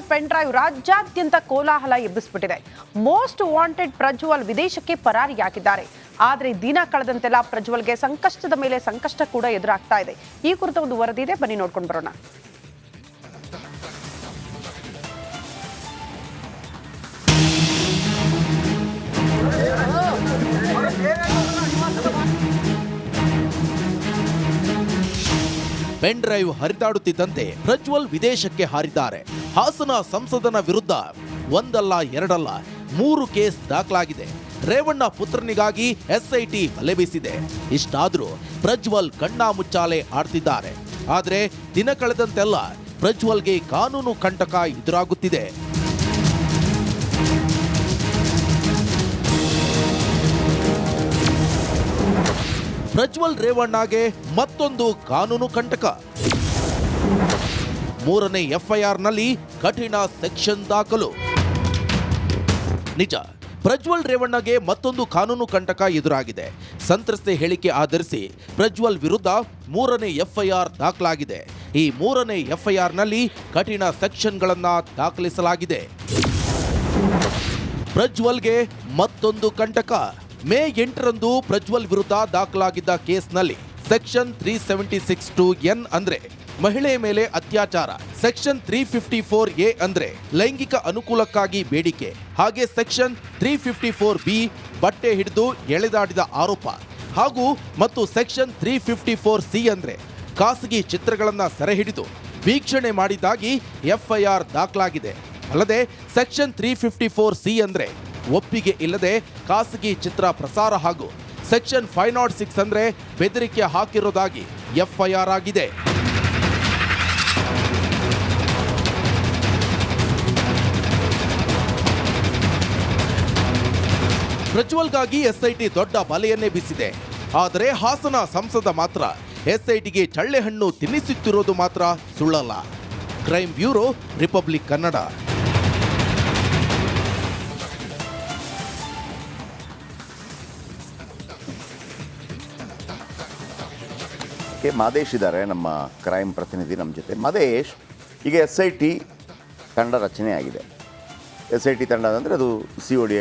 Prajwal pen drive ರಾಜ್ಯಾದ್ಯಂತ ಕೋಲಾಹಲ ಎಬ್ಬಿಸ್ಬಿಟ್ಟಿದೆ. Most wanted Prajwal ವಿದೇಶಕ್ಕೆ ಪರಾರಿಯಾಗಿದ್ದಾರೆ. ಆದರೆ ದಿನ ಕಳೆದಂತೆಲ್ಲ ಪ್ರಜ್ವಲ್ಗೆ ಸಂಕಷ್ಟದ ಮೇಲೆ ಸಂಕಷ್ಟ ಕೂಡ ಎದುರಾಗ್ತಾ ಇದೆ. ಈ ಕುರಿತ ಒಂದು ವರದಿ ಇದೆ, ಬನ್ನಿ ನೋಡ್ಕೊಂಡು ಬರೋಣ. ಪೆನ್ ಡ್ರೈವ್ ಹರಿದಾಡುತ್ತಿದ್ದಂತೆ ಪ್ರಜ್ವಲ್ ವಿದೇಶಕ್ಕೆ ಹಾರಿದ್ದಾರೆ. ಹಾಸನ ಸಂಸದನ ವಿರುದ್ಧ ಒಂದಲ್ಲ ಎರಡಲ್ಲ 3 ಕೇಸ್ ದಾಖಲಾಗಿದೆ. ರೇವಣ್ಣ ಪುತ್ರನಿಗಾಗಿ ಎಸ್ಐಟಿ ಬಲೆ ಬೀಸಿದೆ. ಇಷ್ಟಾದ್ರೂ ಪ್ರಜ್ವಲ್ ಕಣ್ಣಾ ಮುಚ್ಚಾಲೆ ಆಡ್ತಿದ್ದಾರೆ. ಆದ್ರೆ ದಿನ ಕಳೆದಂತೆಲ್ಲ ಪ್ರಜ್ವಲ್ಗೆ ಕಾನೂನು ಕಂಟಕ ಎದುರಾಗುತ್ತಿದೆ. ಪ್ರಜ್ವಲ್ ರೇವಣ್ಣಗೆ ಮತ್ತೊಂದು ಕಾನೂನು ಕಂಟಕ. 3ನೇ ಎಫ್ಐಆರ್ನಲ್ಲಿ ಕಠಿಣ ಸೆಕ್ಷನ್ ದಾಖಲು. ನಿಜ, ಪ್ರಜ್ವಲ್ ರೇವಣ್ಣಗೆ ಮತ್ತೊಂದು ಕಾನೂನು ಕಂಟಕ ಎದುರಾಗಿದೆ. ಸಂತ್ರಸ್ತೆ ಹೇಳಿಕೆ ಆಧರಿಸಿ ಪ್ರಜ್ವಲ್ ವಿರುದ್ಧ 3ನೇ ಎಫ್ಐಆರ್ ದಾಖಲಾಗಿದೆ. ಈ 3ನೇ ಎಫ್ಐಆರ್ನಲ್ಲಿ ಕಠಿಣ ಸೆಕ್ಷನ್ಗಳನ್ನ ದಾಖಲಿಸಲಾಗಿದೆ. ಪ್ರಜ್ವಲ್ಗೆ ಮತ್ತೊಂದು ಕಂಟಕ. ಮೇ 8ರಂದು ಪ್ರಜ್ವಲ್ ವಿರುದ್ಧ ದಾಖಲಾಗಿದ್ದ ಕೇಸ್ನಲ್ಲಿ ಸೆಕ್ಷನ್ 376(2)(n) ಅಂದ್ರೆ ಮಹಿಳೆಯ ಮೇಲೆ ಅತ್ಯಾಚಾರ, ಸೆಕ್ಷನ್ 354(a) ಅಂದ್ರೆ ಲೈಂಗಿಕ ಅನುಕೂಲಕ್ಕಾಗಿ ಬೇಡಿಕೆ, ಹಾಗೆ ಸೆಕ್ಷನ್ 354(b) ಬಟ್ಟೆ ಹಿಡಿದು ಎಳೆದಾಡಿದ ಆರೋಪ ಹಾಗೂ ಮತ್ತು ಸೆಕ್ಷನ್ 354(c) ಅಂದ್ರೆ ಖಾಸಗಿ ಚಿತ್ರಗಳನ್ನ ಸೆರೆ ಹಿಡಿದು ವೀಕ್ಷಣೆ ಮಾಡಿದ್ದಾಗಿ ಎಫ್ಐಆರ್ ದಾಖಲಾಗಿದೆ. ಅಲ್ಲದೆ ಸೆಕ್ಷನ್ 354(c) ಅಂದ್ರೆ ಒಪ್ಪಿಗೆ ಇಲ್ಲದೆ ಖಾಸಗಿ ಚಿತ್ರ ಪ್ರಸಾರ ಹಾಗೂ ಸೆಕ್ಷನ್ 506 ಅಂದ್ರೆ ಬೆದರಿಕೆ ಹಾಕಿರೋದಾಗಿ ಎಫ್ಐಆರ್ ಆಗಿದೆ. ಪ್ರಜ್ವಲ್ಗಾಗಿ ಎಸ್ಐಟಿ ದೊಡ್ಡ ಬಲೆಯನ್ನೇ ಬೀಸಿದೆ. ಆದರೆ ಹಾಸನ ಸಂಸದ ಮಾತ್ರ ಎಸ್ಐಟಿಗೆ ಚಳ್ಳೆಹಣ್ಣು ತಿನ್ನಿಸುತ್ತಿರೋದು ಮಾತ್ರ ಸುಳ್ಳಲ್ಲ. Crime bureau, republic Kannada. Madesh ಇದ್ದಾರೆ ನಮ್ಮ ಕ್ರೈಮ್ ಪ್ರತಿನಿಧಿ ನಮ್ಮ ಜೊತೆ. ಮಾದೇಶ್, ಈಗ SIT ತಂಡ ರಚನೆ ಆಗಿದೆ. SIT ತಂಡ ಅಂದರೆ ಅದು COD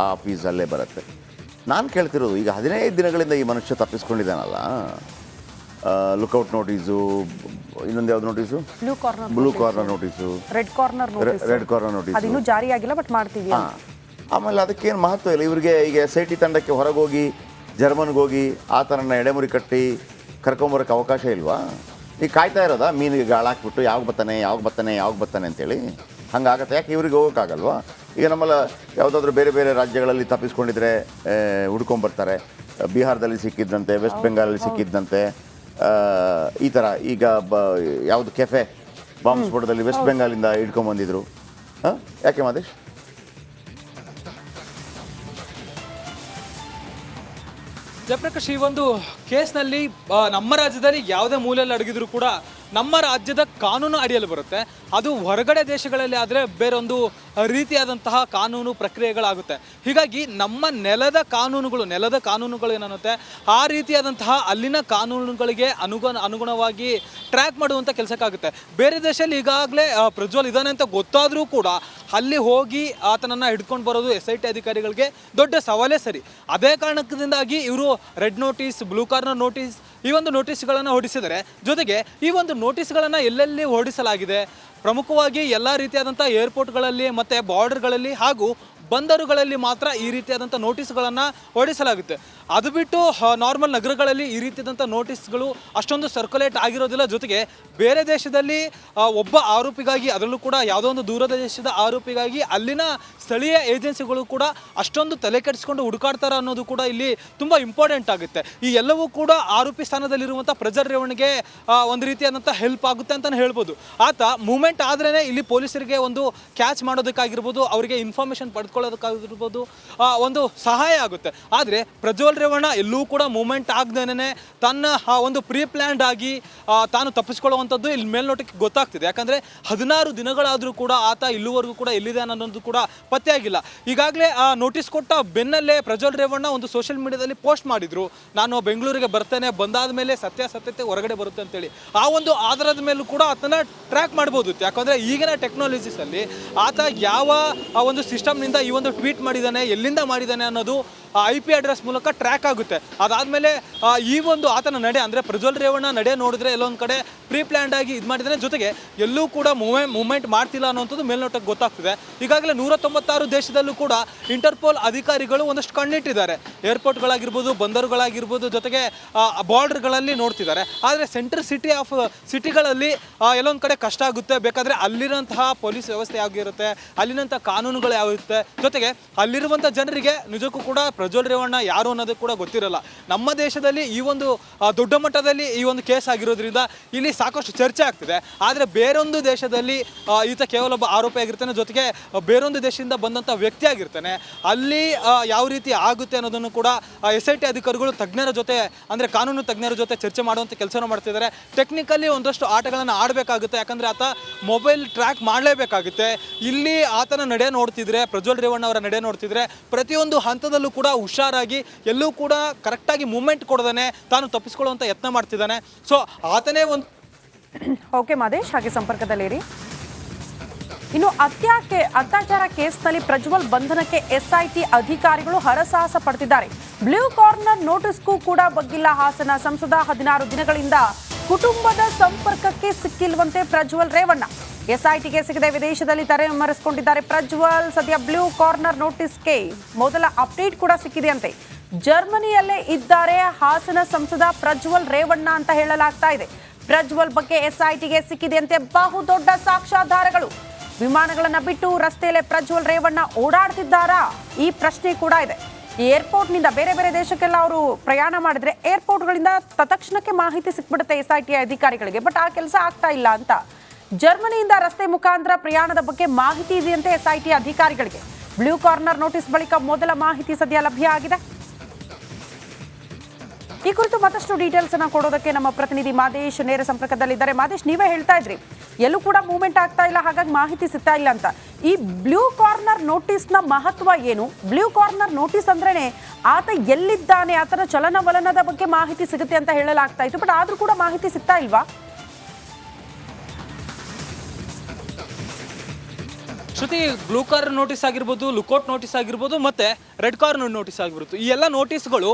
ಆಫೀಸಲ್ಲೇ ಬರುತ್ತೆ. ನಾನು ಕೇಳ್ತಿರೋದು, ಈಗ 15 ದಿನಗಳಿಂದ ಈ ಮನುಷ್ಯ ತಪ್ಪಿಸ್ಕೊಂಡಿದ್ದಾನಲ್ಲ, ಲುಕ್ಔಟ್ ನೋಟಿಸು, ಇನ್ನೊಂದು ಯಾವ್ದು notice, blue corner notice, red corner notice ಇನ್ನೂ ಜಾರಿಯಾಗಿಲ್ಲ, ಬಟ್ ಮಾಡ್ತೀವಿ. ಆಮೇಲೆ ಅದಕ್ಕೇನು ಮಹತ್ವ ಇಲ್ಲ. ಇವರಿಗೆ ಈಗ SIT ತಂಡಕ್ಕೆ ಹೊರಗೋಗಿ ಜರ್ಮನ್ಗೆ ಹೋಗಿ ಆ ಥರನ ಎಡೆಮುರಿ ಕಟ್ಟಿ ಕರ್ಕೊಂಬರೋಕ್ಕೆ ಅವಕಾಶ ಇಲ್ವಾ? ಈಗ ಕಾಯ್ತಾ ಇರೋದಾ ಮೀನಿಗೆ ಗಾಳಾಕ್ಬಿಟ್ಟು ಯಾವಾಗ ಬರ್ತಾನೆ ಅಂತೇಳಿ? ಹಂಗಾಗತ್ತೆ. ಯಾಕೆ ಇವ್ರಿಗೆ ಹೋಗೋಕ್ಕಾಗಲ್ವಾ? ಈಗ ನಮ್ಮಲ್ಲ ಯಾವುದಾದ್ರೂ ಬೇರೆ ಬೇರೆ ರಾಜ್ಯಗಳಲ್ಲಿ ತಪ್ಪಿಸ್ಕೊಂಡಿದ್ರೆ ಹುಡ್ಕೊಂಬರ್ತಾರೆ. ಬಿಹಾರದಲ್ಲಿ ಸಿಕ್ಕಿದ್ದಂತೆ, ವೆಸ್ಟ್ ಬೆಂಗಾಲಲ್ಲಿ ಸಿಕ್ಕಿದ್ದಂತೆ, ಈ ಥರ. ಈಗ ಯಾವುದು ಕೆಫೆ ಬಾಂಬ್ ಸ್ಫೋಟದಲ್ಲಿ ವೆಸ್ಟ್ ಬೆಂಗಾಲಿಂದ ಹಿಡ್ಕೊಂಬಂದಿದ್ರು. ಯಾಕೆ ಮಾದೇಶ್? ಜಯಪ್ರಕಾಶ್, ಈ ಒಂದು ಕೇಸ್ನಲ್ಲಿ ನಮ್ಮ ರಾಜ್ಯದಲ್ಲಿ ಯಾವುದೇ ಮೂಲೆಯಲ್ಲಿ ಅಡಗಿದ್ರು ಕೂಡ ನಮ್ಮ ರಾಜ್ಯದ ಕಾನೂನು ಅಡಿಯಲ್ಲಿ ಬರುತ್ತೆ. ಅದು ಹೊರಗಡೆ ದೇಶಗಳಲ್ಲಿ ಆದರೆ ಬೇರೊಂದು ರೀತಿಯಾದಂತಹ ಕಾನೂನು ಪ್ರಕ್ರಿಯೆಗಳಾಗುತ್ತೆ. ಹೀಗಾಗಿ ನಮ್ಮ ನೆಲದ ಕಾನೂನುಗಳು ಏನನ್ನುತ್ತೆ ಆ ರೀತಿಯಾದಂತಹ ಅಲ್ಲಿನ ಕಾನೂನುಗಳಿಗೆ ಅನುಗುಣವಾಗಿ ಟ್ರ್ಯಾಕ್ ಮಾಡುವಂಥ ಕೆಲಸಕ್ಕಾಗುತ್ತೆ. ಬೇರೆ ದೇಶದಲ್ಲಿ ಈಗಾಗಲೇ ಪ್ರಜ್ವಲ್ ಇದ್ದಾನೆ ಅಂತ ಗೊತ್ತಾದರೂ ಕೂಡ ಅಲ್ಲಿ ಹೋಗಿ ಆತನನ್ನು ಹಿಡ್ಕೊಂಡು ಬರೋದು SIT ಅಧಿಕಾರಿಗಳಿಗೆ ದೊಡ್ಡ ಸವಾಲೇ ಸರಿ. ಅದೇ ಕಾರಣದಿಂದಾಗಿ ಇವರು red notice, blue corner notice, ಈ ಒಂದು ನೋಟಿಸ್ಗಳನ್ನು ಹೊರಡಿಸಿದರೆ, ಜೊತೆಗೆ ಈ ಒಂದು ನೋಟಿಸ್ಗಳನ್ನು ಎಲ್ಲೆಲ್ಲಿ ಹೊರಡಿಸಲಾಗಿದೆ, ಪ್ರಮುಖವಾಗಿ ಎಲ್ಲ ರೀತಿಯಾದಂಥ ಏರ್ಪೋರ್ಟ್ಗಳಲ್ಲಿ ಮತ್ತು ಬಾರ್ಡರ್ಗಳಲ್ಲಿ ಹಾಗೂ ಬಂದರುಗಳಲ್ಲಿ ಮಾತ್ರ ಈ ರೀತಿಯಾದಂಥ ನೋಟಿಸ್ಗಳನ್ನು ಹೊರಡಿಸಲಾಗುತ್ತೆ. ಅದು ಬಿಟ್ಟು ನಾರ್ಮಲ್ ನಗರಗಳಲ್ಲಿ ಈ ರೀತಿಯಾದಂಥ ನೋಟಿಸ್ಗಳು ಅಷ್ಟೊಂದು ಸರ್ಕ್ಯುಲೇಟ್ ಆಗಿರೋದಿಲ್ಲ. ಜೊತೆಗೆ ಬೇರೆ ದೇಶದಲ್ಲಿ ಒಬ್ಬ ಆರೋಪಿಗಾಗಿ, ಅದರಲ್ಲೂ ಕೂಡ ಯಾವುದೋ ಒಂದು ದೂರದ ದೇಶದ ಆರೋಪಿಗಾಗಿ ಅಲ್ಲಿನ ಸ್ಥಳೀಯ ಏಜೆನ್ಸಿಗಳು ಕೂಡ ಅಷ್ಟೊಂದು ತಲೆ ಕೆಡಿಸ್ಕೊಂಡು ಹುಡುಕಾಡ್ತಾರೆ ಅನ್ನೋದು ಕೂಡ ಇಲ್ಲಿ ತುಂಬ ಇಂಪಾರ್ಟೆಂಟ್ ಆಗುತ್ತೆ. ಈ ಎಲ್ಲವೂ ಕೂಡ ಆರೋಪಿ ಸ್ಥಾನದಲ್ಲಿರುವಂಥ ಪ್ರಜ್ವಲ್ ರೇವಣ್ಣಗೆ ಒಂದು ರೀತಿಯಾದಂಥ ಹೆಲ್ಪ್ ಆಗುತ್ತೆ ಅಂತಲೇ ಹೇಳ್ಬೋದು. ಆತ ಮೂವ್ಮೆಂಟ್ ಆದ್ರೇ ಇಲ್ಲಿ ಪೊಲೀಸರಿಗೆ ಒಂದು ಕ್ಯಾಚ್ ಮಾಡೋದಕ್ಕಾಗಿರ್ಬೋದು, ಅವರಿಗೆ ಇನ್ಫಾರ್ಮೇಷನ್ ಪಡ್ಕೊಳ್ಳೋದು ತಪ್ಪಿಸ್ಕೊಳ್ಳೋದಕ್ಕಾಗಿರ್ಬೋದು ಒಂದು ಸಹಾಯ ಆಗುತ್ತೆ. ಆದರೆ ಪ್ರಜ್ವಲ್ ರೇವಣ್ಣ ಎಲ್ಲೂ ಕೂಡ ಮೂಮೆಂಟ್ ಆಗದೇನೆ ತನ್ನ ಒಂದು ಪ್ರೀ ಪ್ಲ್ಯಾನ್ಡ್ ಆಗಿ ತಾನು ತಪ್ಪಿಸ್ಕೊಳ್ಳುವಂಥದ್ದು ಇಲ್ಲಿ ಮೇಲ್ನೋಟಕ್ಕೆ ಗೊತ್ತಾಗ್ತಿದೆ. ಯಾಕಂದರೆ 16 ದಿನಗಳಾದರೂ ಕೂಡ ಆತ ಇಲ್ಲಿವರೆಗೂ ಕೂಡ ಎಲ್ಲಿದೆ ಅನ್ನೋದು ಕೂಡ ಪತ್ತೆಯಾಗಿಲ್ಲ. ಈಗಾಗಲೇ ನೋಟಿಸ್ ಕೊಟ್ಟ ಬೆನ್ನಲ್ಲೇ ಪ್ರಜ್ವಲ್ ರೇವಣ್ಣ ಒಂದು ಸೋಷಿಯಲ್ ಮೀಡಿಯಾದಲ್ಲಿ ಪೋಸ್ಟ್ ಮಾಡಿದ್ರು, ನಾನು ಬೆಂಗಳೂರಿಗೆ ಬರ್ತೇನೆ, ಬಂದಾದ ಮೇಲೆ ಸತ್ಯಾಸತ್ಯತೆ ಹೊರಗಡೆ ಬರುತ್ತೆ ಅಂತೇಳಿ. ಆ ಒಂದು ಆಧಾರದ ಮೇಲೂ ಕೂಡ ಆತನ ಟ್ರ್ಯಾಕ್ ಮಾಡ್ಬೋದು. ಯಾಕಂದರೆ ಈಗಿನ ಟೆಕ್ನಾಲಜೀಸಲ್ಲಿ ಆತ ಯಾವ ಒಂದು ಸಿಸ್ಟಮ್ನಿಂದ ಈ ಒಂದು ಟ್ವೀಟ್ ಮಾಡಿದ್ದಾನೆ, ಎಲ್ಲಿಂದ ಮಾಡಿದ್ದಾನೆ ಅನ್ನೋದು IP ಅಡ್ರೆಸ್ ಮೂಲಕ ಟ್ರ್ಯಾಕ್ ಆಗುತ್ತೆ. ಅದಾದಮೇಲೆ ಈ ಒಂದು ಆತನ ನಡೆ ಅಂದರೆ ಪ್ರಜ್ವಲ್ ರೇವಣ್ಣ ನಡೆ ನೋಡಿದ್ರೆ ಎಲ್ಲೊಂದು ಕಡೆ ಪ್ರೀ ಪ್ಲ್ಯಾನ್ಡ್ ಆಗಿ ಇದು ಮಾಡಿದ್ದಾನೆ, ಜೊತೆಗೆ ಎಲ್ಲೂ ಕೂಡ ಮೂವ್ಮೆಂಟ್ ಮಾಡ್ತಿಲ್ಲ ಅನ್ನೋಂಥದ್ದು ಮೇಲ್ನೋಟಕ್ಕೆ ಗೊತ್ತಾಗ್ತಿದೆ. ಈಗಾಗಲೇ 196 ದೇಶದಲ್ಲೂ ಕೂಡ ಇಂಟರ್ಪೋಲ್ ಅಧಿಕಾರಿಗಳು ಒಂದಷ್ಟು ಕಣ್ಣಿಟ್ಟಿದ್ದಾರೆ. ಏರ್ಪೋರ್ಟ್ಗಳಾಗಿರ್ಬೋದು, ಬಂದರುಗಳಾಗಿರ್ಬೋದು, ಜೊತೆಗೆ ಬಾರ್ಡರ್ಗಳಲ್ಲಿ ನೋಡ್ತಿದ್ದಾರೆ. ಆದರೆ ಸೆಂಟ್ರಲ್ ಸಿಟಿಗಳಲ್ಲಿ ಎಲ್ಲೊಂದು ಕಡೆ ಕಷ್ಟ ಆಗುತ್ತೆ. ಬೇಕಾದರೆ ಅಲ್ಲಿರೋಂತಹ ಪೊಲೀಸ್ ವ್ಯವಸ್ಥೆ ಆಗಿರುತ್ತೆ, ಅಲ್ಲಿನಂಥ ಕಾನೂನುಗಳು ಯಾವಿರುತ್ತೆ, ಜೊತೆಗೆ ಅಲ್ಲಿರುವಂಥ ಜನರಿಗೆ ನಿಜಕ್ಕೂ ಕೂಡ ಪ್ರಜ್ವಲ್ ರೇವಣ್ಣ ಯಾರು ಅನ್ನೋದು ಕೂಡ ಗೊತ್ತಿರಲ್ಲ. ನಮ್ಮ ದೇಶದಲ್ಲಿ ಈ ಒಂದು ದೊಡ್ಡ ಮಟ್ಟದಲ್ಲಿ ಈ ಒಂದು ಕೇಸ್ ಆಗಿರೋದ್ರಿಂದ ಇಲ್ಲಿ ಸಾಕಷ್ಟು ಚರ್ಚೆ ಆಗ್ತಿದೆ. ಆದರೆ ಬೇರೊಂದು ದೇಶದಲ್ಲಿ ಈತ ಕೇವಲ ಒಬ್ಬ ಆರೋಪಿ ಆಗಿರ್ತಾನೆ, ಜೊತೆಗೆ ಬೇರೊಂದು ದೇಶದಿಂದ ಬಂದಂಥ ವ್ಯಕ್ತಿ ಆಗಿರ್ತಾನೆ. ಅಲ್ಲಿ ಯಾವ ರೀತಿ ಆಗುತ್ತೆ ಅನ್ನೋದನ್ನು ಕೂಡ SIT ಅಧಿಕಾರಿಗಳು ತಜ್ಞರ ಜೊತೆ ಅಂದರೆ ಕಾನೂನು ತಜ್ಞರ ಜೊತೆ ಚರ್ಚೆ ಮಾಡುವಂಥ ಕೆಲಸನ ಮಾಡ್ತಿದ್ದಾರೆ. ಟೆಕ್ನಿಕಲಿ ಒಂದಷ್ಟು ಆಟಗಳನ್ನು ಆಡಬೇಕಾಗುತ್ತೆ. ಯಾಕಂದರೆ ಆತ ಮೊಬೈಲ್ ಟ್ರ್ಯಾಕ್ ಮಾಡಲೇಬೇಕಾಗುತ್ತೆ. ಇಲ್ಲಿ ಆತನ ನಡೆ ನೋಡ್ತಿದ್ರೆ, ಪ್ರಜ್ವಲ್ ರೇವಣ್ಣ ಅವರ ನಡೆ ನೋಡ್ತಿದ್ರೆ ಪ್ರತಿಯೊಂದು ಹಂತದಲ್ಲೂ ಕೂಡ ಹುಷಾರಾಗಿ ಎಲ್ಲೂ ಕೂಡ ಕರೆಕ್ಟಾಗಿ ಮೂವ್ಮೆಂಟ್ ಕೊಡದೇನೆ ತಾನು ತಪ್ಪಿಸ್ಕೊಳ್ಳುವಂಥ ಯತ್ನ ಮಾಡ್ತಿದ್ದಾನೆ. ಸೊ ಆತನೇ ಒಂದು ಓಕೆ ಮಾದೇಶ್, ಹಾಗೆ ಸಂಪರ್ಕದಲ್ಲಿರಿ. ಇನ್ನು ಅತ್ಯಾಚಾರ ಕೇಸ್ನಲ್ಲಿ ಪ್ರಜ್ವಲ್ ಬಂಧನಕ್ಕೆ SIT ಅಧಿಕಾರಿಗಳು ಹರಸಾಹಸ ಪಡ್ತಿದ್ದಾರೆ. ಬ್ಲೂ ಕಾರ್ನರ್ ನೋಟಿಸ್ಗೂ ಕೂಡ ಬಗ್ಗಿಲ್ಲ ಹಾಸನ ಸಂಸದ. 16 ದಿನಗಳಿಂದ ಕುಟುಂಬದ ಸಂಪರ್ಕಕ್ಕೆ ಸಿಕ್ಕಿಲ್ವಂತೆ ಪ್ರಜ್ವಲ್ ರೇವಣ್ಣ. SITಗೆ ಸಿಗದೆ ವಿದೇಶದಲ್ಲಿ ತಲೆಮರೆಸಿಕೊಂಡಿದ್ದಾರೆ ಪ್ರಜ್ವಲ್. ಸದ್ಯ ಬ್ಲೂ ಕಾರ್ನರ್ ನೋಟಿಸ್ಗೆ ಮೊದಲ ಅಪ್ಡೇಟ್ ಕೂಡ ಸಿಕ್ಕಿದೆ ಅಂತೆ. ಜರ್ಮನಿಯಲ್ಲೇ ಇದ್ದಾರೆ ಹಾಸನ ಸಂಸದ ಪ್ರಜ್ವಲ್ ರೇವಣ್ಣ ಅಂತ ಹೇಳಲಾಗ್ತಾ ಇದೆ. ಪ್ರಜ್ವಲ್ ಬಗ್ಗೆ SITಗೆ ಸಿಕ್ಕಿದೆಯಂತೆ ಬಹುದೊಡ್ಡ ಸಾಕ್ಷ್ಯಾಧಾರಗಳು. ವಿಮಾನಗಳನ್ನ ಬಿಟ್ಟು ರಸ್ತೆಯಲ್ಲೇ ಪ್ರಜ್ವಲ್ ರೇವಣ್ಣ ಓಡಾಡ್ತಿದ್ದಾರಾ, ಈ ಪ್ರಶ್ನೆ ಕೂಡ ಇದೆ. ಏರ್ಪೋರ್ಟ್ನಿಂದ ಬೇರೆ ಬೇರೆ ದೇಶಕ್ಕೆಲ್ಲ ಅವರು ಪ್ರಯಾಣ ಮಾಡಿದ್ರೆ ಏರ್ಪೋರ್ಟ್ಗಳಿಂದ ತತ್ಕ್ಷಣಕ್ಕೆ ಮಾಹಿತಿ ಸಿಕ್ಬಿಡುತ್ತೆ SIT ಅಧಿಕಾರಿಗಳಿಗೆ. ಬಟ್ ಆ ಕೆಲಸ ಆಗ್ತಾ ಇಲ್ಲ ಅಂತ ಜರ್ಮನಿಯಿಂದ ರಸ್ತೆ ಮುಖಾಂತರ ಪ್ರಯಾಣದ ಬಗ್ಗೆ ಮಾಹಿತಿ ಇದೆಯಂತೆ SIT ಅಧಿಕಾರಿಗಳಿಗೆ. ಬ್ಲೂ ಕಾರ್ನರ್ ನೋಟಿಸ್ ಬಳಿಕ ಮೊದಲ ಮಾಹಿತಿ ಸದ್ಯ ಲಭ್ಯ ಆಗಿದೆ. ಈ ಕುರಿತು ಮತ್ತಷ್ಟು ಡೀಟೇಲ್ಸ್ ಅನ್ನ ಕೊಡೋದಕ್ಕೆ ನಮ್ಮ ಪ್ರತಿನಿಧಿ ಮಾದೇಶ್ ನೇರ ಸಂಪರ್ಕದಲ್ಲಿದ್ದಾರೆ. ಮಾದೇಶ್, ನೀವೇ ಹೇಳ್ತಾ ಇದ್ರಿ ಎಲ್ಲೂ ಕೂಡ ಮೂವ್ಮೆಂಟ್ ಆಗ್ತಾ ಇಲ್ಲ, ಹಾಗಾಗಿ ಮಾಹಿತಿ ಸಿಗ್ತಾ ಇಲ್ಲ ಅಂತ. ಈ ಬ್ಲೂ ಕಾರ್ನರ್ ನೋಟಿಸ್ನ ಮಹತ್ವ ಏನು? ಬ್ಲೂ ಕಾರ್ನರ್ ನೋಟಿಸ್ ಅಂದ್ರೇನೆ ಆತ ಎಲ್ಲಿದ್ದಾನೆ, ಆತನ ಚಲನವಲನದ ಬಗ್ಗೆ ಮಾಹಿತಿ ಸಿಗುತ್ತೆ ಅಂತ ಹೇಳಲಾಗ್ತಾ ಇತ್ತು. ಬಟ್ ಆದ್ರೂ ಕೂಡ ಮಾಹಿತಿ ಸಿಗ್ತಾ ಇಲ್ವಾ? ಶ್ರುತಿ, ಬ್ಲೂ ಕಾರ್ನರ್ ನೋಟಿಸ್ ಆಗಿರ್ಬೋದು, ಲುಕೌಟ್ ನೋಟಿಸ್ ಆಗಿರ್ಬೋದು, ಮತ್ತೆ ರೆಡ್ ಕಾರ್ನರ್ ನೋಟಿಸ್ ಆಗಿರ್ಬೋದು, ಈ ಎಲ್ಲ ನೋಟಿಸ್ಗಳು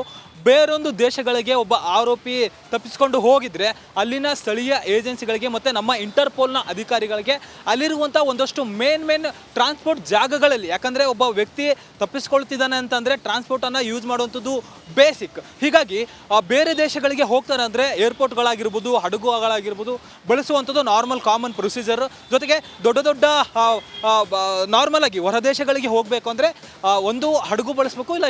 ಬೇರೊಂದು ದೇಶಗಳಿಗೆ ಒಬ್ಬ ಆರೋಪಿ ತಪ್ಪಿಸಿಕೊಂಡು ಹೋಗಿದ್ರೆ ಅಲ್ಲಿನ ಸ್ಥಳೀಯ ಏಜೆನ್ಸಿಗಳಿಗೆ ಮತ್ತು ನಮ್ಮ ಇಂಟರ್ಪೋಲ್ನ ಅಧಿಕಾರಿಗಳಿಗೆ ಅಲ್ಲಿರುವಂಥ ಒಂದಷ್ಟು ಮೇನ್ ಟ್ರಾನ್ಸ್ಪೋರ್ಟ್ ಜಾಗಗಳಲ್ಲಿ, ಯಾಕಂದರೆ ಒಬ್ಬ ವ್ಯಕ್ತಿ ತಪ್ಪಿಸ್ಕೊಳ್ತಿದ್ದಾನೆ ಅಂತಂದರೆ ಟ್ರಾನ್ಸ್ಪೋರ್ಟನ್ನು ಯೂಸ್ ಮಾಡುವಂಥದ್ದು ಬೇಸಿಕ್. ಹೀಗಾಗಿ ಬೇರೆ ದೇಶಗಳಿಗೆ ಹೋಗ್ತಾರೆ ಅಂದರೆ ಏರ್ಪೋರ್ಟ್ಗಳಾಗಿರ್ಬೋದು, ಹಡಗುಗಳಾಗಿರ್ಬೋದು ಬಳಸುವಂಥದ್ದು ನಾರ್ಮಲ್ ಕಾಮನ್ ಪ್ರೊಸೀಜರ್. ಜೊತೆಗೆ ದೊಡ್ಡ ನಾರ್ಮಲ್ ಆಗಿ ಹೊರ ದೇಶಗಳಿಗೆ ಹೋಗಬೇಕು ಅಂದರೆ ಒಂದು ಹಡಗು ಬಳಸಬೇಕು, ಇಲ್ಲ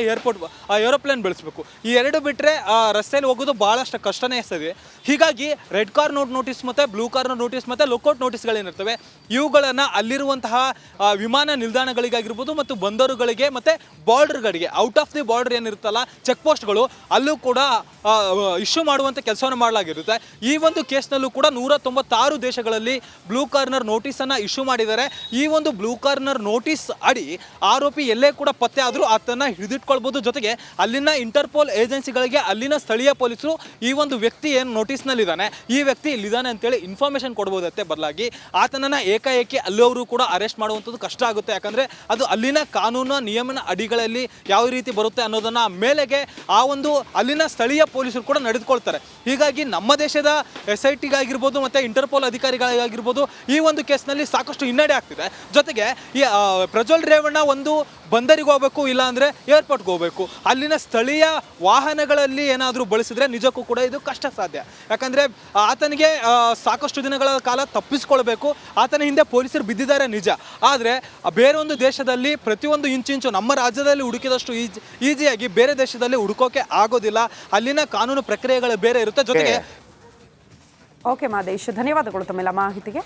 ಏರೋಪ್ಲೇನ್ ಬಳಸಬೇಕು. ಈ ಎರಡು ಬಿಟ್ಟರೆ ರಸ್ತೆಯಲ್ಲಿ ಹೋಗೋದು ಭಾಳಷ್ಟು ಕಷ್ಟನೇ ಇರ್ತದೆ. ಹೀಗಾಗಿ ರೆಡ್ ಕಾರ್ನರ್ ನೋಟಿಸ್ ಮತ್ತು ಬ್ಲೂ ಕಾರ್ನರ್ ನೋಟಿಸ್ ಮತ್ತು ಲುಕೌಟ್ ನೋಟಿಸ್ಗಳೇನಿರ್ತವೆ ಇವುಗಳನ್ನು ಅಲ್ಲಿರುವಂತಹ ವಿಮಾನ ನಿಲ್ದಾಣಗಳಿಗಾಗಿರ್ಬೋದು ಮತ್ತು ಬಂದರುಗಳಿಗೆ ಮತ್ತು ಬಾರ್ಡರ್ಗಳಿಗೆ, ಔಟ್ ಆಫ್ ದಿ ಬಾರ್ಡರ್ ಏನಿರುತ್ತಲ್ಲ ಚೆಕ್ ಪೋಸ್ಟ್ಗಳು, ಅಲ್ಲೂ ಕೂಡ ಇಶ್ಯೂ ಮಾಡುವಂಥ ಕೆಲಸವನ್ನು ಮಾಡಲಾಗಿರುತ್ತೆ. ಈ ಒಂದು ಕೇಸ್ನಲ್ಲೂ ಕೂಡ 196 ದೇಶಗಳಲ್ಲಿ ಬ್ಲೂ ಕಾರ್ನರ್ ನೋಟಿಸನ್ನು ಇಶ್ಯೂ ಮಾಡಿದ್ದಾರೆ. ಈ ಒಂದು ಬ್ಲೂ ಕಾರ್ನರ್ ನೋಟಿಸ್ ಅಡಿ ಆರೋಪಿ ಎಲ್ಲೇ ಕೂಡ ಪತ್ತೆ ಆದರೂ ಆತನ ಹಿಡಿದಿಟ್ಕೊಳ್ಬೋದು. ಜೊತೆಗೆ ಅಲ್ಲಿನ ಇಂಟರ್ಪೋಲ್ ಏಜೆನ್ಸಿಗಳಿಗೆ ಅಲ್ಲಿನ ಸ್ಥಳೀಯ ಪೊಲೀಸರು ಈ ಒಂದು ವ್ಯಕ್ತಿ ಏನು ನೋಟಿಸ್ನಲ್ಲಿದ್ದಾನೆ, ಈ ವ್ಯಕ್ತಿ ಇಲ್ಲಿದ್ದಾನೆ ಅಂತೇಳಿ ಇನ್ಫಾರ್ಮೇಷನ್ ಕೊಡ್ಬೋದತ್ತೆ. ಬದಲಾಗಿ ಆತನನ್ನು ಏಕಾಏಕಿ ಅಲ್ಲವರು ಕೂಡ ಅರೆಸ್ಟ್ ಮಾಡುವಂಥದ್ದು ಕಷ್ಟ ಆಗುತ್ತೆ. ಯಾಕಂದರೆ ಅದು ಅಲ್ಲಿನ ಕಾನೂನು ನಿಯಮನ ಅಡಿಗಳಲ್ಲಿ ಯಾವ ರೀತಿ ಬರುತ್ತೆ ಅನ್ನೋದನ್ನು ಮೇಲೆಗೆ ಆ ಒಂದು ಅಲ್ಲಿನ ಸ್ಥಳೀಯ ಪೊಲೀಸರು ಕೂಡ ನಡೆದುಕೊಳ್ತಾರೆ. ಹೀಗಾಗಿ ನಮ್ಮ ದೇಶದ SITಗಾಗಿರ್ಬೋದು ಮತ್ತು ಇಂಟರ್ಪೋಲ್ ಅಧಿಕಾರಿಗಳಿಗಾಗಿರ್ಬೋದು ಈ ಒಂದು ಕೇಸ್ನಲ್ಲಿ ಸಾಕಷ್ಟು ಹಿನ್ನಡೆ ಆಗ್ತಿದೆ. ಜೊತೆಗೆ ಈ ಪ್ರಜ್ವಲ್ ರೇವಣ್ಣ ಒಂದು ಬಂದರಿಗೆ ಹೋಗಬೇಕು, ಇಲ್ಲ ಅಂದರೆ ಏರ್ಪೋರ್ಟ್ಗೆ ಹೋಗಬೇಕು, ಅಲ್ಲಿನ ಸ್ಥಳೀಯ ವಾಹನಗಳಲ್ಲಿ ಏನಾದರೂ ಬಳಸಿದ್ರೆ ನಿಜಕ್ಕೂ ಕೂಡ ಇದು ಕಷ್ಟ ಸಾಧ್ಯ. ಯಾಕಂದರೆ ಆತನಿಗೆ ಸಾಕಷ್ಟು ದಿನಗಳ ಕಾಲ ತಪ್ಪಿಸ್ಕೊಳ್ಬೇಕು. ಆತನ ಹಿಂದೆ ಪೊಲೀಸರು ಬಿದ್ದಿದ್ದಾರೆ ನಿಜ, ಆದರೆ ಬೇರೊಂದು ದೇಶದಲ್ಲಿ ಪ್ರತಿಯೊಂದು ಇಂಚಿಂಚು ನಮ್ಮ ರಾಜ್ಯದಲ್ಲಿ ಹುಡುಕಿದಷ್ಟು ಈಸಿಯಾಗಿ ಬೇರೆ ದೇಶದಲ್ಲಿ ಹುಡುಕೋಕೆ ಆಗೋದಿಲ್ಲ. ಅಲ್ಲಿನ ಕಾನೂನು ಪ್ರಕ್ರಿಯೆಗಳು ಬೇರೆ ಇರುತ್ತೆ. ಜೊತೆಗೆ ಓಕೆ ಮಾದೇಶ್, ಧನ್ಯವಾದಗಳು ತಮ್ಮೆಲ್ಲ ಮಾಹಿತಿಗೆ.